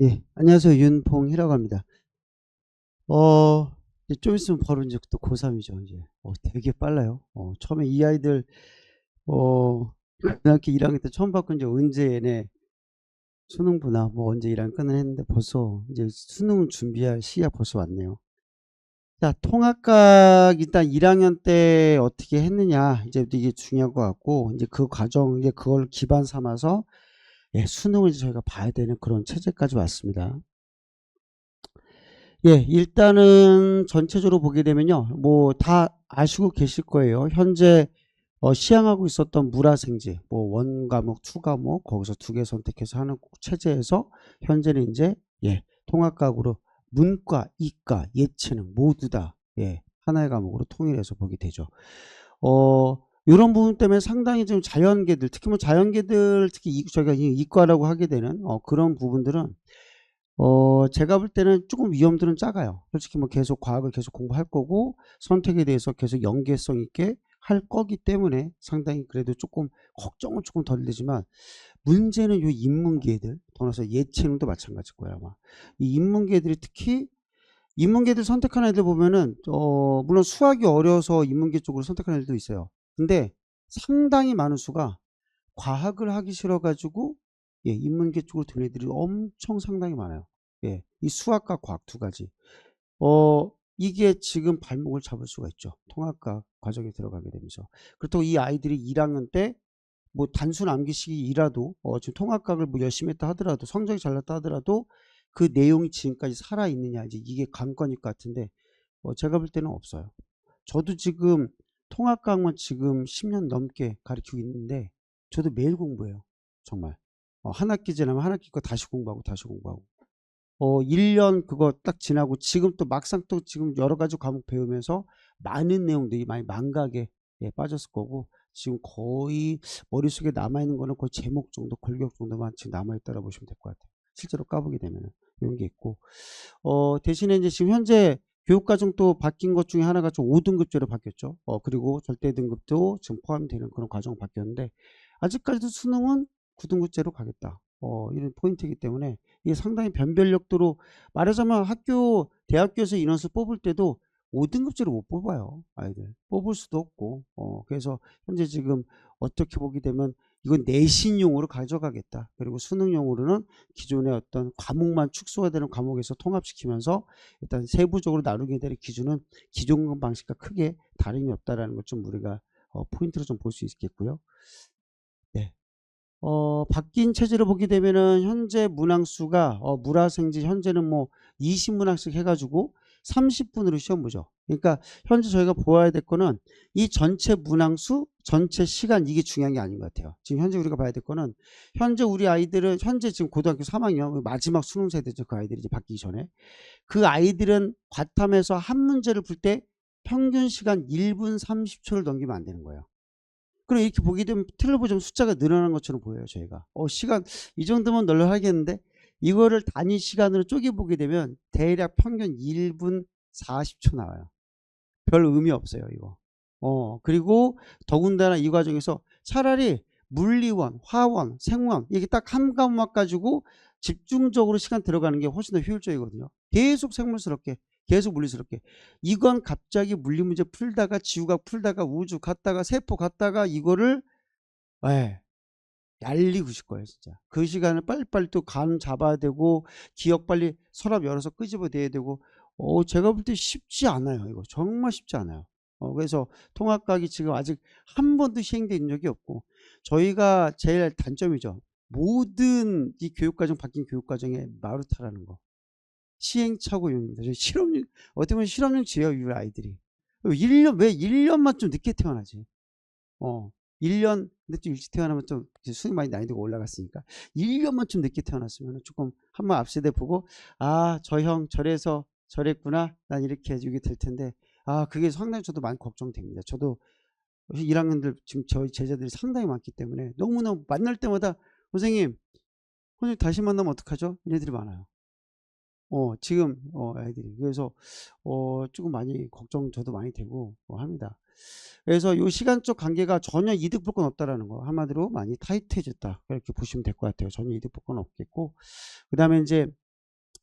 예, 안녕하세요. 윤봉희라고 합니다. 이제 좀 있으면 바로 이제 또 고3이죠, 이제. 되게 빨라요. 처음에 이 아이들, 고등학교 1학년 때 처음 받고 이제 언제 얘네 수능 보나, 뭐 언제 1학년 끝나 했는데 벌써 이제 수능 준비할 시기가 벌써 왔네요. 자, 통합각 일단 1학년 때 어떻게 했느냐, 이제 이게 중요한 것 같고, 이제 그 과정, 이제 그걸 기반 삼아서, 예, 수능을 이제 저희가 봐야 되는 그런 체제까지 왔습니다. 예, 일단은 전체적으로 보게 되면요. 뭐 다 아시고 계실 거예요. 현재 시행하고 있었던 물화생지, 뭐 원 과목, 투 과목 거기서 두 개 선택해서 하는 체제에서 현재는 이제 예, 통합각으로 문과, 이과, 예체능 모두 다 예, 하나의 과목으로 통일해서 보게 되죠. 이런 부분 때문에 상당히 좀 자연계들, 특히 뭐 자연계들, 특히 저희가 이과라고 하게 되는 그런 부분들은 제가 볼 때는 조금 위험들은 작아요. 솔직히 뭐 계속 과학을 계속 공부할 거고 선택에 대해서 계속 연계성 있게 할 거기 때문에 상당히 그래도 조금 걱정은 조금 덜 되지만 문제는 요 인문계들, 떠나서 예체능도 마찬가지일 거예요, 아마. 이 인문계들이 특히 인문계들 선택하는 애들 보면은 물론 수학이 어려서 인문계 쪽으로 선택하는 애들도 있어요. 근데 상당히 많은 수가 과학을 하기 싫어가지고 예, 인문계 쪽으로 든 애들이 엄청 상당히 많아요. 예, 이 수학과 과학 두 가지. 이게 지금 발목을 잡을 수가 있죠. 통합과 과정에 들어가게 되면서. 그렇다고 이 아이들이 1학년 때 뭐 단순 암기식이라도 지금 통합각을 뭐 열심히 했다 하더라도 성적이 잘 났다 하더라도 그 내용이 지금까지 살아 있느냐 이제 이게 관건일 것 같은데 제가 볼 때는 없어요. 저도 지금 통합과학만 지금 10년 넘게 가르치고 있는데 저도 매일 공부해요. 정말. 한 학기 지나면 한 학기 거 다시 공부하고 다시 공부하고. 1년 그거 딱 지나고 지금 또 막상 또 지금 여러 가지 과목 배우면서 많은 내용들이 많이 망각에 예, 빠졌을 거고 지금 거의 머릿속에 남아있는 거는 거의 제목 정도, 골격 정도만 지금 남아있다고 보시면 될 것 같아요. 실제로 까보게 되면은 이런 게 있고 대신에 이제 지금 현재 교육과정 또 바뀐 것 중에 하나가 좀 5등급제로 바뀌었죠. 그리고 절대등급도 지금 포함되는 그런 과정 바뀌었는데 아직까지도 수능은 9등급제로 가겠다. 이런 포인트이기 때문에 이게 상당히 변별력도로 말하자면 학교, 대학교에서 인원수 뽑을 때도 5등급제로 못 뽑아요. 아이들. 뽑을 수도 없고. 그래서 현재 지금 어떻게 보게 되면 이건 내신용으로 가져가겠다. 그리고 수능용으로는 기존의 어떤 과목만 축소가 되는 과목에서 통합시키면서 일단 세부적으로 나누게 될 기준은 기존 방식과 크게 다름이 없다라는 걸 좀 우리가 포인트로 좀 볼 수 있겠고요. 네. 바뀐 체제로 보게 되면은 현재 문항수가 물화생지 현재는 뭐 20문항씩 해가지고 30분으로 시험 보죠. 그러니까 현재 저희가 보아야 될 거는 이 전체 문항수, 전체 시간 이게 중요한 게 아닌 것 같아요. 지금 현재 우리가 봐야 될 거는 현재 우리 아이들은 현재 지금 고등학교 3학년 마지막 수능 세대죠. 그 아이들이 이제 바뀌기 전에 그 아이들은 과탐에서 한 문제를 풀 때 평균 시간 1분 30초를 넘기면 안 되는 거예요. 그럼 이렇게 보게 되면 틀로 좀 숫자가 늘어난 것처럼 보여요. 저희가 시간 이 정도면 널널하겠는데 이거를 단위 시간으로 쪼개보게 되면 대략 평균 1분 40초 나와요. 별 의미 없어요 이거. 그리고 더군다나 이 과정에서 차라리 물리원, 화원, 생원 이게 딱 한 과목 가지고 집중적으로 시간 들어가는 게 훨씬 더 효율적이거든요. 계속 생물스럽게 계속 물리스럽게 이건 갑자기 물리 문제 풀다가 지구과학 풀다가 우주 갔다가 세포 갔다가 이거를 예, 날리고 싶을 거예요 진짜. 그 시간을 빨리빨리 또 감 잡아야 되고 기억 빨리 서랍 열어서 끄집어내야 되고 제가 볼 때 쉽지 않아요. 이거 정말 쉽지 않아요. 그래서 통합각이 지금 아직 한 번도 시행된 적이 없고 저희가 제일 단점이죠. 모든 이 교육과정 바뀐 교육과정에 마루타라는 거. 시행착오용입니다. 실험용 어떻게 보면 실험용지예요. 이 아이들이. 1년 왜 1년만 좀 늦게 태어나지. 1년 근데 좀 일찍 태어나면 좀 수능 많이 난이도가 올라갔으니까 1년만 좀 늦게 태어났으면 조금 한번 앞세대 보고 저 형 저래서 저랬구나 난 이렇게 해주게 될 텐데 그게 상당히 저도 많이 걱정됩니다. 저도 1학년들 지금 저희 제자들이 상당히 많기 때문에 너무너무 만날 때마다 선생님 다시 만나면 어떡하죠? 이런 애들이 많아요. 지금 애들이 그래서 조금 많이 걱정 저도 많이 되고 합니다. 그래서 요 시간적 관계가 전혀 이득 볼 건 없다라는 거 한마디로 많이 타이트해졌다 그렇게 보시면 될 것 같아요. 전혀 이득 볼 건 없겠고 그 다음에 이제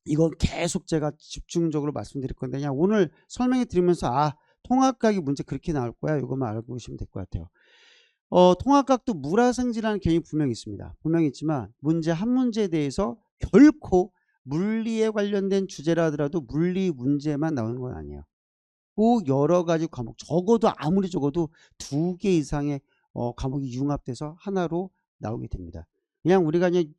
이건 계속 제가 집중적으로 말씀드릴 건데 그냥 오늘 설명해 드리면서 통합각이 문제 그렇게 나올 거야. 이것만 알고 계시면 될 것 같아요. 통합각도 물화생지라는 개념이 분명히 있습니다. 분명히 있지만 문제 한 문제에 대해서 결코 물리에 관련된 주제라 하더라도 물리 문제만 나오는 건 아니에요. 꼭 여러 가지 과목, 적어도 아무리 적어도 2개 이상의 과목이 융합돼서 하나로 나오게 됩니다. 그냥 우리가 그냥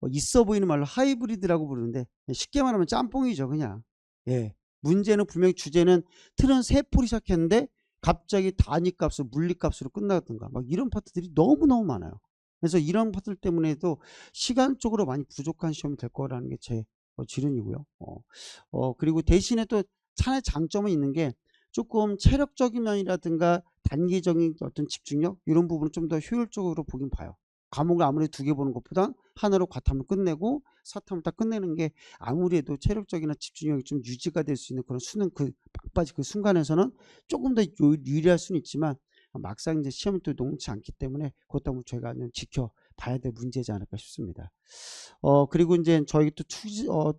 있어 보이는 말로 하이브리드라고 부르는데 쉽게 말하면 짬뽕이죠. 그냥. 예. 문제는 분명히 주제는 틀은 세포로 시작했는데 갑자기 단위값으로 물리값으로 끝나든가 막 이런 파트들이 너무너무 많아요. 그래서 이런 파트들 때문에도 시간적으로 많이 부족한 시험이 될 거라는 게 제 지론이고요. 그리고 대신에 또 차라리 장점은 있는 게 조금 체력적인 면이라든가 단기적인 어떤 집중력 이런 부분을 좀 더 효율적으로 보긴 봐요. 과목을 아무래도 2개 보는 것보단 하나로 과탐을 끝내고 사탐을 딱 끝내는 게 아무래도 체력적이나 집중력이 좀 유지가 될 수 있는 그런 수능 그 막바지 그 순간에서는 조금 더 유리할 수는 있지만 막상 이제 시험이 또 녹지 않기 때문에 그것 때문에 저희가 좀 지켜봐야 될 문제지 않을까 싶습니다. 그리고 이제 저희 또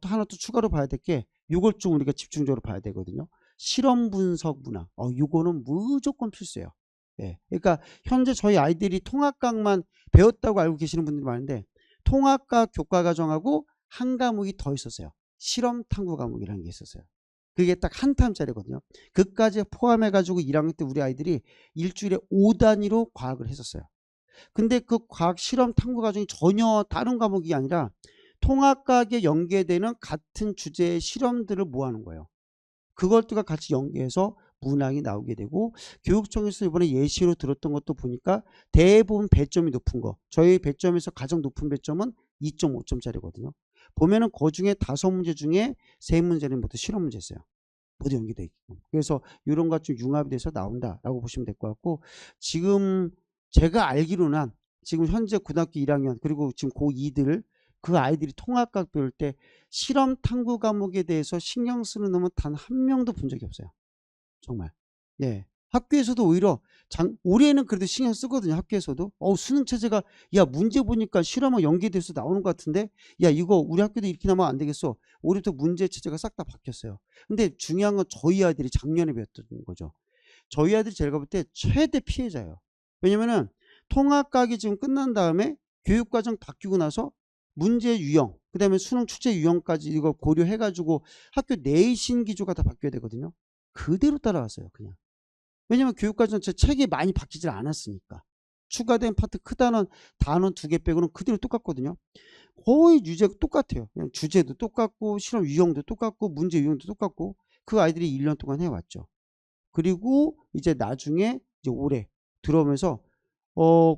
하나 또 추가로 봐야 될 게 이걸 좀 우리가 집중적으로 봐야 되거든요. 실험 분석 문항. 요거는 무조건 필수예요. 예. 그러니까 현재 저희 아이들이 통합각만 배웠다고 알고 계시는 분들이 많은데 통합각 교과 과정하고 한 과목이 더 있었어요. 실험 탐구 과목이라는 게 있었어요. 그게 딱 한 탐짜리거든요. 그까지 포함해 가지고 1학년 때 우리 아이들이 일주일에 5단위로 과학을 했었어요. 근데 그 과학 실험 탐구 과정이 전혀 다른 과목이 아니라 통합각에 연계되는 같은 주제의 실험들을 모아놓은 거예요. 그것들과 같이 연계해서 문항이 나오게 되고 교육청에서 이번에 예시로 들었던 것도 보니까 대부분 배점이 높은 거 저희 배점에서 가장 높은 배점은 2.5점짜리거든요. 보면은 그 중에 5문제 중에 3문제는 모두 실험 문제였어요. 모두 연계되어 있고 그래서 이런 것 좀 융합이 돼서 나온다라고 보시면 될 것 같고 지금 제가 알기로는 지금 현재 고등학교 1학년 그리고 지금 고2들 그 아이들이 통합각 배울 때 실험 탐구 과목에 대해서 신경 쓰는 놈은 단 한 명도 본 적이 없어요. 정말. 예. 학교에서도 오히려 올해는 그래도 신경 쓰거든요. 학교에서도. 수능 체제가 야 문제 보니까 실험하고 연계돼서 나오는 것 같은데 야 이거 우리 학교도 이렇게 나면 안 되겠어. 올해부터 문제 체제가 싹 다 바뀌었어요. 근데 중요한 건 저희 아이들이 작년에 배웠던 거죠. 저희 아이들이 제가 볼 때 최대 피해자예요. 왜냐면은 통합각이 지금 끝난 다음에 교육과정 바뀌고 나서 문제 유형 그 다음에 수능 출제 유형까지 이거 고려해 가지고 학교 내신 기조가 다 바뀌어야 되거든요. 그대로 따라왔어요. 그냥. 왜냐면 교육과정 제 책이 많이 바뀌질 않았으니까. 추가된 파트 크다는 단원 2개 빼고는 그대로 똑같거든요. 거의 유제가 똑같아요. 그냥 주제도 똑같고 실험 유형도 똑같고 문제 유형도 똑같고 그 아이들이 1년 동안 해왔죠. 그리고 이제 나중에 이제 올해 들어오면서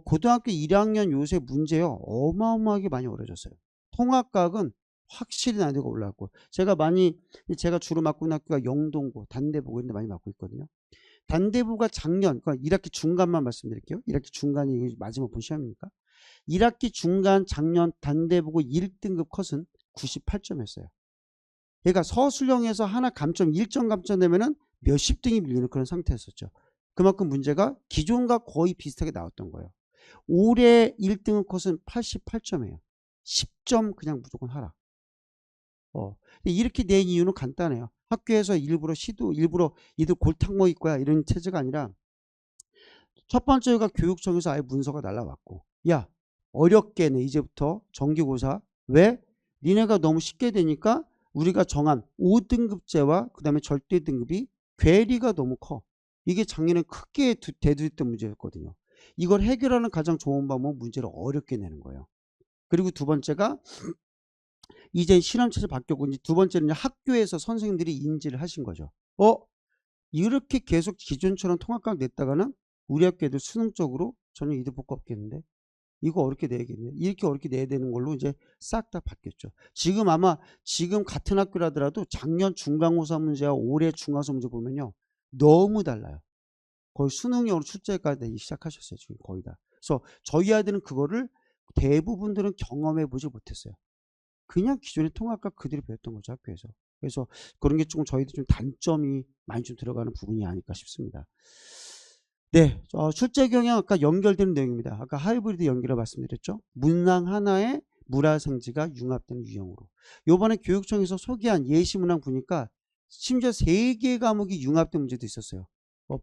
고등학교 1학년 요새 문제요 어마어마하게 많이 어려졌어요. 통합각은 확실히 난이도가 올라갔고 제가 주로 맡고 있는 학교가 영동고 단대보고 이런 데 많이 맡고 있거든요. 단대부가 작년 그러니까 1학기 중간만 말씀드릴게요. 1학기 중간이 마지막 본 시험이니까 1학기 중간 작년 단대보고 1등급 컷은 98점이었어요. 그러니까 서술형에서 하나 감점 1점 감점 되면은 몇십 등이 밀리는 그런 상태였었죠. 그만큼 문제가 기존과 거의 비슷하게 나왔던 거예요. 올해 1등급 컷은 88점이에요. 10점 그냥 무조건 하라. 이렇게 낸 이유는 간단해요. 학교에서 일부러 이들 골탕 먹일 거야 이런 체제가 아니라 첫 번째가 교육청에서 아예 문서가 날라왔고 야 어렵게 내 이제부터 정기고사 왜? 니네가 너무 쉽게 되니까 우리가 정한 5등급제와 그 다음에 절대 등급이 괴리가 너무 커. 이게 작년에 크게 대두했던 문제였거든요. 이걸 해결하는 가장 좋은 방법은 문제를 어렵게 내는 거예요. 그리고 두 번째가 이제 실험체제 바뀌었고 이제 두 번째는 학교에서 선생님들이 인지를 하신 거죠. 이렇게 계속 기존처럼 통합각 냈다가는 우리 학교 애들 수능적으로 전혀 이득 볼 거 없겠는데 이거 어렵게 내야겠네. 이렇게 어렵게 내야 되는 걸로 이제 싹 다 바뀌었죠. 지금 같은 학교라더라도 작년 중간고사 문제와 올해 중간고사 문제 보면요. 너무 달라요. 거의 수능형으로 출제가 되기 시작하셨어요. 지금 거의 다. 그래서 저희 아이들은 그거를 대부분들은 경험해 보지 못했어요. 그냥 기존의 통합각 그대로 배웠던 거죠. 학교에서. 그래서 그런 게 조금 저희도 좀 단점이 많이 좀 들어가는 부분이 아닐까 싶습니다. 네, 출제 경향 아까 연결되는 내용입니다. 아까 하이브리드 연결을 말씀드렸죠. 문항 하나에 물화생지가 융합되는 유형으로. 요번에 교육청에서 소개한 예시문항 보니까 심지어 3개 과목이 융합된 문제도 있었어요.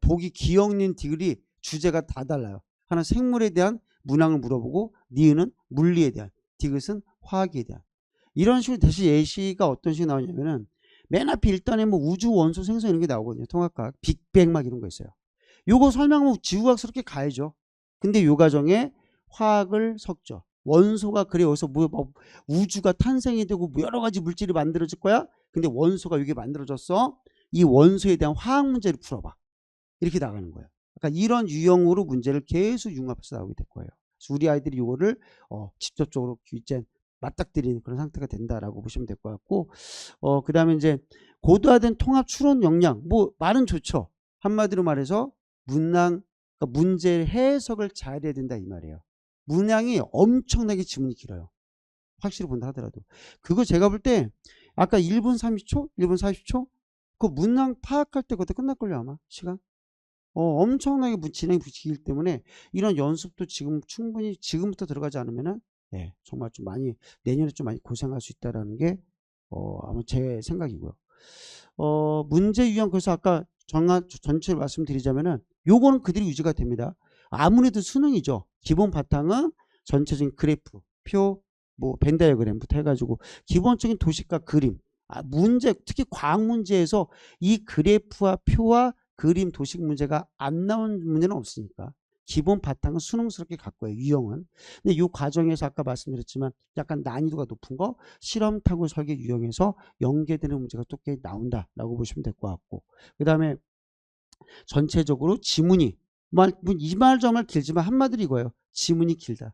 보기 기억닌 디귿이 주제가 다 달라요. 하나 생물에 대한 문항을 물어보고 니은은 물리에 대한, 디귿은 화학에 대한. 이런 식으로 대시 예시가 어떤 식으로 나오냐면은 맨 앞에 일단에 뭐 우주 원소 생성 이런 게 나오거든요. 통합과학, 빅뱅 막 이런 거 있어요. 요거 설명하면 지구과학스럽게 가야죠. 근데 요 과정에 화학을 섞죠. 원소가 그래 여기서 뭐 우주가 탄생이 되고 뭐 여러 가지 물질이 만들어질 거야. 근데 원소가 이게 만들어졌어. 이 원소에 대한 화학 문제를 풀어봐. 이렇게 나가는 거예요. 그러니까 이런 유형으로 문제를 계속 융합해서 나오게 될 거예요. 그래서 우리 아이들이 이거를 직접적으로 이제 맞닥뜨리는 그런 상태가 된다라고 보시면 될 것 같고, 그 다음에 이제 고도화된 통합 추론 역량, 뭐 말은 좋죠. 한마디로 말해서 문항, 그러니까 문제 해석을 잘 해야 된다 이 말이에요. 문항이 엄청나게 지문이 길어요. 확실히 본다 하더라도. 그거 제가 볼 때 아까 1분 30초, 1분 40초 그 문항 파악할 때 그때 끝날걸요 아마 시간. 엄청나게 진행이 길기 때문에 이런 연습도 지금 충분히 지금부터 들어가지 않으면은 정말 좀 많이 내년에 좀 많이 고생할 수 있다라는 게 아마 제 생각이고요. 문제 유형 그래서 아까 전체를 말씀드리자면은 요거는 그대로 유지가 됩니다. 아무래도 수능이죠. 기본 바탕은 전체적인 그래프, 표, 뭐 벤 다이어그램부터 해가지고 기본적인 도식과 그림, 문제 특히 과학 문제에서 이 그래프와 표와 그림 도식 문제가 안 나온 문제는 없으니까 기본 바탕은 수능스럽게 갖고 와요. 유형은. 근데 이 과정에서 아까 말씀드렸지만 약간 난이도가 높은 거 실험 타고 설계 유형에서 연계되는 문제가 또 꽤 나온다라고 보시면 될 것 같고, 그 다음에 전체적으로 지문이 이 말 저 말 길지만 한마디로 이거예요. 지문이 길다.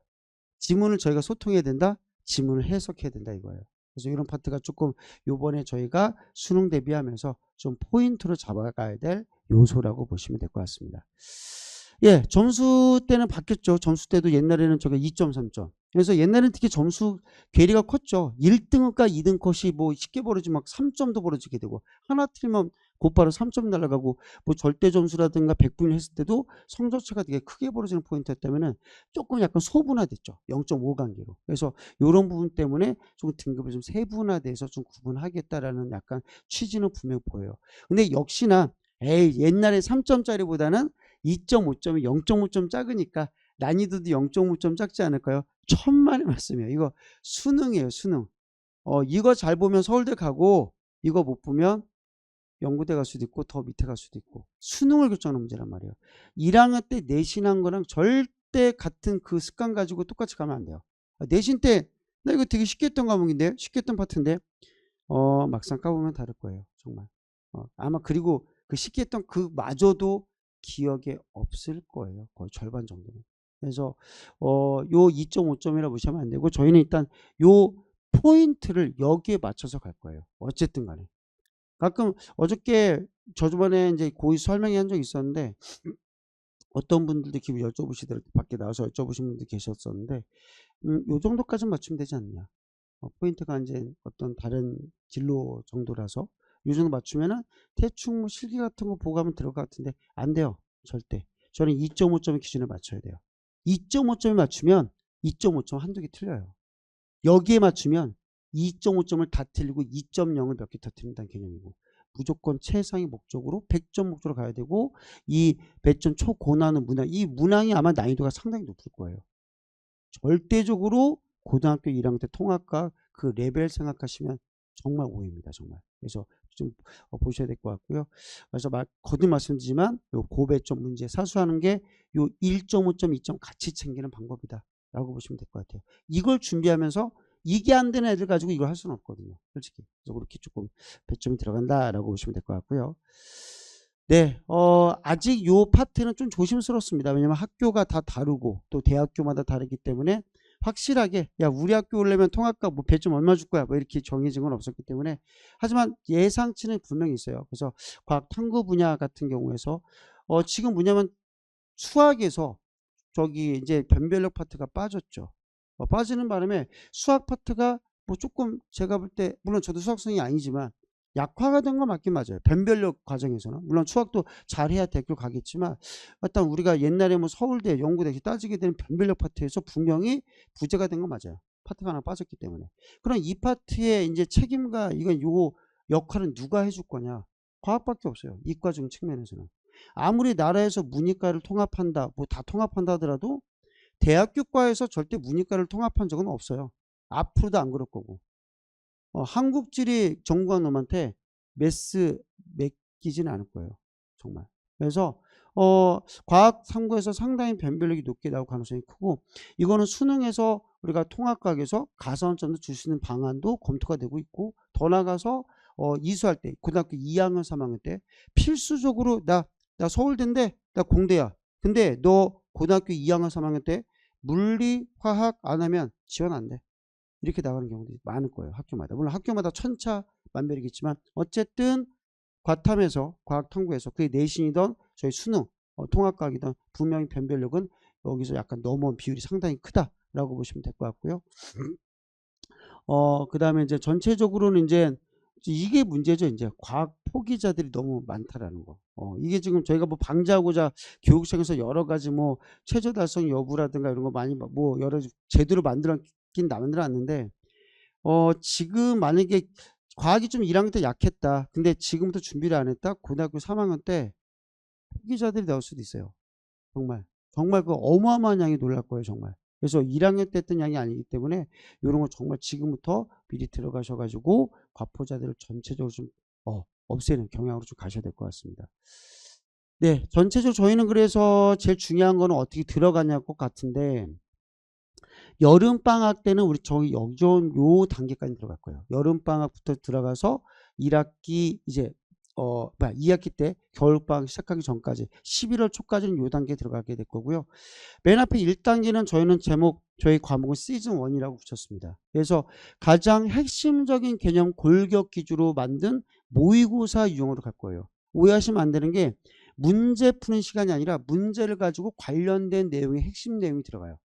지문을 저희가 소통해야 된다. 지문을 해석해야 된다 이거예요. 그래서 이런 파트가 조금 요번에 저희가 수능 대비하면서 좀 포인트로 잡아가야 될 요소라고 보시면 될 것 같습니다. 예, 점수 때는 바뀌었죠. 점수 때도 옛날에는 저게 2.3점. 그래서 옛날에는 특히 점수 괴리가 컸죠. 1등급과 2등 컷이 뭐 쉽게 벌어지면 막 3점도 벌어지게 되고 하나 틀리면 곧바로 3점 날아가고 뭐 절대 점수라든가 백분위 했을 때도 성적차가 되게 크게 벌어지는 포인트였다면은 조금 약간 소분화됐죠. 0.5 관계로. 그래서 이런 부분 때문에 좀 등급을 좀 세분화돼서 좀 구분하겠다라는 약간 취지는 분명히 보여요. 근데 역시나 옛날에 3점짜리보다는 2.5점이 0.5점 작으니까 난이도도 0.5점 작지 않을까요? 천만의 말씀이에요. 이거 수능이에요. 수능. 이거 잘 보면 서울대 가고 이거 못 보면 연구대 갈 수도 있고 더 밑에 갈 수도 있고 수능을 결정하는 문제란 말이에요. 1학년 때 내신한 거랑 절대 같은 그 습관 가지고 똑같이 가면 안 돼요. 내신 때 나 이거 되게 쉽게 했던 과목인데 쉽게 했던 파트인데 막상 까보면 다를 거예요. 정말. 아마 그리고 그 쉽게 했던 그 마저도 기억에 없을 거예요. 거의 절반 정도는. 그래서 요 2.5점이라 무시하면 안 되고 저희는 일단 요 포인트를 여기에 맞춰서 갈 거예요. 어쨌든 간에. 가끔 어저께 저번에 이제 고의 설명회 한 적이 있었는데 어떤 분들도 이렇게 여쭤보시더라고요. 밖에 나와서 여쭤보신 분들 계셨었는데 요 정도까지는 맞추면 되지 않냐. 포인트가 이제 어떤 다른 진로 정도라서 요 정도 맞추면은 대충 뭐 실기 같은 거 보고 가면 들어갈 것 같은데 안 돼요. 절대. 저는 2.5점의 기준에 맞춰야 돼요. 2.5점에 맞추면 2.5점 한두 개 틀려요. 여기에 맞추면 2.5점을 다 틀리고 2.0을 몇 개 더 틀린다는 개념이고 무조건 최상의 목적으로 100점 목적으로 가야 되고 이 100점 초고난은 문항 이 문항이 아마 난이도가 상당히 높을 거예요. 절대적으로 고등학교 1학년 때 통합과 그 레벨 생각하시면 정말 오해입니다. 정말. 그래서 좀 보셔야 될 것 같고요. 그래서 거듭 말씀드리지만 요 고배점 문제 사수하는 게 요 1.5점, 2점 같이 챙기는 방법이다. 라고 보시면 될 것 같아요. 이걸 준비하면서 이게 안 되는 애들 가지고 이걸 할 수는 없거든요. 솔직히. 그래서 그렇게 조금 배점이 들어간다라고 보시면 될 것 같고요. 네, 아직 요 파트는 좀 조심스럽습니다. 왜냐면 학교가 다 다르고 또 대학교마다 다르기 때문에 확실하게 야 우리 학교 오려면 통합과 뭐 배점 얼마 줄 거야 뭐 이렇게 정해진 건 없었기 때문에 하지만 예상치는 분명히 있어요. 그래서 과학 탐구 분야 같은 경우에서 지금 뭐냐면 수학에서 저기 이제 변별력 파트가 빠졌죠. 빠지는 바람에 수학 파트가 뭐 조금 제가 볼 때 물론 저도 수학생이 아니지만 약화가 된 건 맞긴 맞아요. 변별력 과정에서는 물론 수학도 잘해야 대학교 가겠지만 일단 우리가 옛날에 뭐 서울대, 연구대 따지게 되는 변별력 파트에서 분명히 부재가 된 건 맞아요. 파트가 하나 빠졌기 때문에. 그럼 이 파트의 이제 책임과 이건 요 역할은 누가 해줄 거냐? 과학밖에 없어요. 이과적 측면에서는. 아무리 나라에서 문이과를 통합한다, 뭐 다 통합한다 하더라도 대학교과에서 절대 문이과를 통합한 적은 없어요. 앞으로도 안 그럴 거고. 한국지리 전공한 놈한테 매스 맡기지는 않을 거예요. 정말. 그래서 과학 탐구에서 상당히 변별력이 높게 나올 가능성이 크고, 이거는 수능에서 우리가 통합과학에서 가산점도 줄 수 있는 방안도 검토가 되고 있고, 더 나가서 이수할 때 고등학교 2학년 3학년 때 필수적으로 나 서울대인데 나 공대야. 근데 너 고등학교 2학년 3학년 때 물리 화학 안 하면 지원 안 돼. 이렇게 나가는 경우도 많을 거예요. 학교마다. 물론 학교마다 천차만별이겠지만 어쨌든 과탐에서 과학탐구에서 그게 내신이던 저희 수능 통합과학이던 분명히 변별력은 여기서 약간 넘어온 비율이 상당히 크다라고 보시면 될 것 같고요. 그 다음에 이제 전체적으로는 이제 이게 문제죠. 이제 과학 포기자들이 너무 많다라는 거. 이게 지금 저희가 뭐 방지하고자 교육청에서 여러 가지 뭐 최저 달성 여부라든가 이런 거 많이 뭐 여러 제도를 만들어놨는데 지금 만약에 과학이 좀 1학년 때 약했다. 근데 지금부터 준비를 안 했다. 고등학교 3학년 때 포기자들이 나올 수도 있어요. 정말 그 어마어마한 양이 놀랄 거예요. 정말. 그래서 1학년 때 했던 양이 아니기 때문에 이런 거 정말 지금부터 미리 들어가셔가지고 과포자들을 전체적으로 좀 없애는 경향으로 좀 가셔야 될 것 같습니다. 네, 전체적으로 저희는 그래서 제일 중요한 거는 어떻게 들어가냐 것 같은데, 여름방학 때는 우리 저희 여기전 요 단계까지 들어갈 거예요. 여름방학부터 들어가서 1학기 이제 2학기 때 겨울방학 시작하기 전까지 11월 초까지는 요 단계에 들어가게 될 거고요. 맨 앞에 1단계는 저희는 제목 저희 과목은 시즌 1이라고 붙였습니다. 그래서 가장 핵심적인 개념 골격 기주로 만든 모의고사 유형으로 갈 거예요. 오해하시면 안 되는 게 문제 푸는 시간이 아니라 문제를 가지고 관련된 내용의 핵심 내용이 들어가요.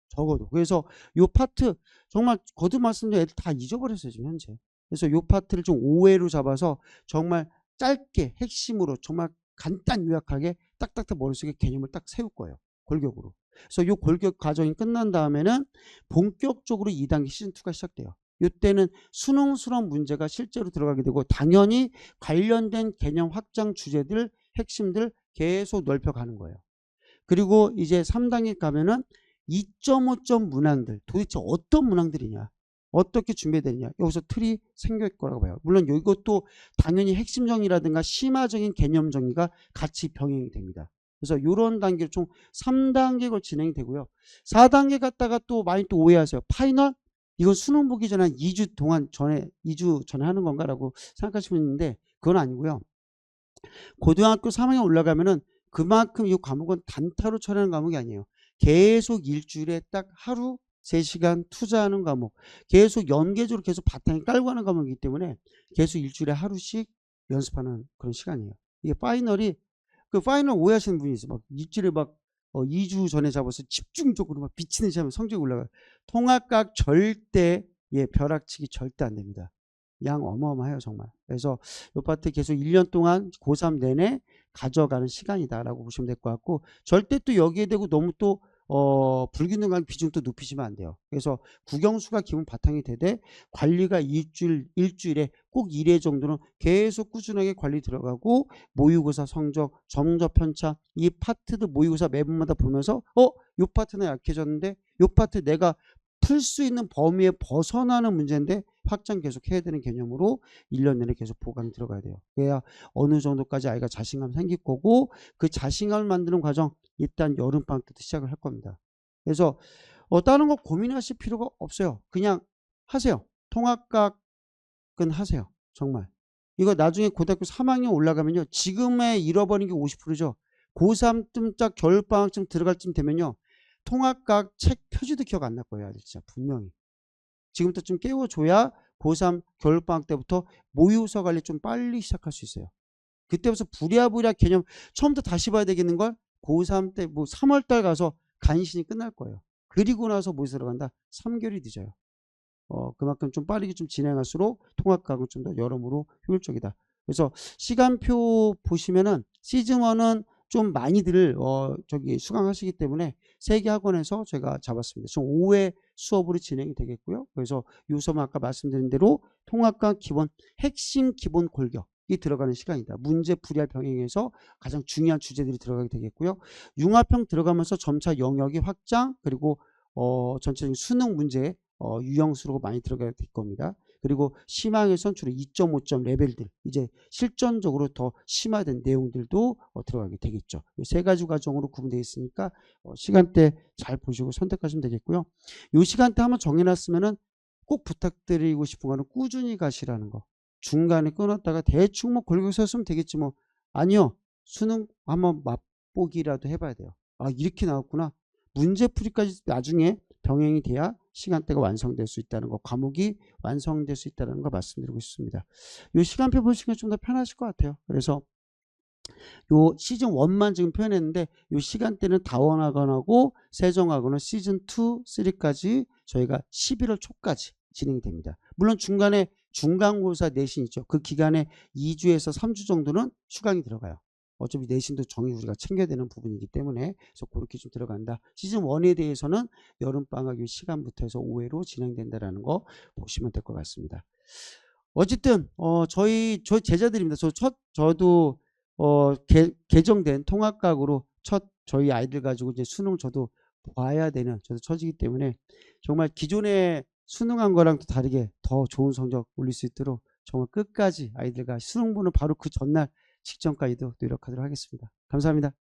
적어도. 그래서 요 파트 정말 거듭 말씀드린 애들 다 잊어버렸어요 지금 현재. 그래서 요 파트를 좀 5회로 잡아서 정말 짧게 핵심으로 정말 간단 요약하게 딱딱딱 머릿속에 개념을 딱 세울 거예요. 골격으로. 그래서 요 골격 과정이 끝난 다음에는 본격적으로 2단계 시즌2가 시작돼요. 이때는 수능스러운 문제가 실제로 들어가게 되고, 당연히 관련된 개념 확장 주제들 핵심들 계속 넓혀가는 거예요. 그리고 이제 3단계 가면은 2.5점 문항들, 도대체 어떤 문항들이냐, 어떻게 준비되느냐, 여기서 틀이 생길 거라고 봐요. 물론 이것도 당연히 핵심 정의라든가 심화적인 개념 정의가 같이 병행이 됩니다. 그래서 이런 단계로 총 3단계로 진행이 되고요. 4단계 갔다가 또 많이 또 오해하세요. 파이널? 이건 수능 보기 전에 2주 전에 하는 건가라고 생각하시면 있는데, 그건 아니고요. 고등학교 3학년 올라가면은 그만큼 이 과목은 단타로 처리하는 과목이 아니에요. 계속 일주일에 딱 하루 3시간 투자하는 과목, 계속 연계적으로 계속 바탕에 깔고 하는 과목이기 때문에 계속 일주일에 하루씩 연습하는 그런 시간이에요. 이게 파이널이, 그 파이널 오해하시는 분이 있어요. 막 일주일에 막 2주 전에 잡아서 집중적으로 막 비치는 시험에 성적이 올라가요. 통합과학 절대 벼락치기 절대 안 됩니다. 양 어마어마해요 정말. 그래서 이 파트 계속 1년 동안 고3 내내 가져가는 시간이다라고 보시면 될 것 같고, 절대 또 여기에 대고 너무 또 불균형한 비중 또 높이시면 안 돼요. 그래서 국영수가 기본 바탕이 되되 관리가 일주일에 꼭 1회 정도는 계속 꾸준하게 관리 들어가고, 모의고사 성적, 정적 편차, 이 파트도 모의고사 매번마다 보면서 요 파트는 약해졌는데 요 파트 내가 풀 수 있는 범위에 벗어나는 문제인데 확장 계속 해야 되는 개념으로 1년 내내 계속 보강이 들어가야 돼요. 그래야 어느 정도까지 아이가 자신감 생길 거고, 그 자신감을 만드는 과정 일단 여름방학 때부터 시작을 할 겁니다. 그래서 다른 거 고민하실 필요가 없어요. 그냥 하세요. 통합과학은 하세요. 정말. 이거 나중에 고등학교 3학년 올라가면요. 지금의 잃어버린 게 50%죠. 고3쯤 겨울방학쯤 들어갈 쯤 되면요. 통합과학 책 표지도 기억 안 날 거예요. 진짜 분명히. 지금부터 좀 깨워줘야 고3 겨울방학 때부터 모의고사 관리 좀 빨리 시작할 수 있어요. 그때부터 부랴부랴 개념 처음부터 다시 봐야 되겠는걸? 고3 때 뭐 3월달 가서 간신히 끝날 거예요. 그리고 나서 모의고사 들어간다? 3개월이 늦어요. 그만큼 좀 빠르게 좀 진행할수록 통합과학은 좀 더 여러모로 효율적이다. 그래서 시간표 보시면은 시즌1은 좀 많이들 수강하시기 때문에 3개 학원에서 제가 잡았습니다. 총 5회 수업으로 진행이 되겠고요. 그래서 요 수업은 아까 말씀드린 대로 통합과 기본 핵심 기본 골격이 들어가는 시간이다. 문제 풀이와 병행해서 가장 중요한 주제들이 들어가게 되겠고요. 융합형 들어가면서 점차 영역이 확장, 그리고 전체적인 수능 문제 유형수로 많이 들어가게 될 겁니다. 그리고 심화에선 주로 2.5점 레벨들, 이제 실전적으로 더 심화된 내용들도 들어가게 되겠죠. 이 3가지 과정으로 구분되어 있으니까 시간대 잘 보시고 선택하시면 되겠고요. 이 시간대 한번 정해놨으면은 꼭 부탁드리고 싶은 거는 꾸준히 가시라는 거. 중간에 끊었다가 대충 뭐 골고루 썼으면 되겠지 뭐. 아니요. 수능 한번 맛보기라도 해봐야 돼요. 아, 이렇게 나왔구나. 문제풀이까지 나중에 병행이 돼야 시간대가 완성될 수 있다는 거, 과목이 완성될 수 있다는 거 말씀드리고 있습니다. 이 시간표 보시면 좀 더 편하실 것 같아요. 그래서 요 시즌 1만 지금 표현했는데 요 시간대는 다원학원하고 세종학원은 시즌 2, 3까지 저희가 11월 초까지 진행이 됩니다. 물론 중간에 중간고사 내신 있죠. 그 기간에 2주에서 3주 정도는 휴강이 들어가요. 어차피 내신도 정의 우리가 챙겨야 되는 부분이기 때문에 그래서 그렇게 좀 들어간다. 시즌 1에 대해서는 여름방학 요 시간부터 해서 5회로 진행된다라는 거 보시면 될 것 같습니다. 어쨌든 저희 제자들입니다. 저도 개정된 통합각으로 첫 저희 아이들 가지고 이제 수능 저도 봐야 되는 저도 처지기 때문에 정말 기존에 수능한 거랑 또 다르게 더 좋은 성적 올릴 수 있도록 정말 끝까지 아이들과 수능 보는 바로 그 전날 직전까지도 노력하도록 하겠습니다. 감사합니다.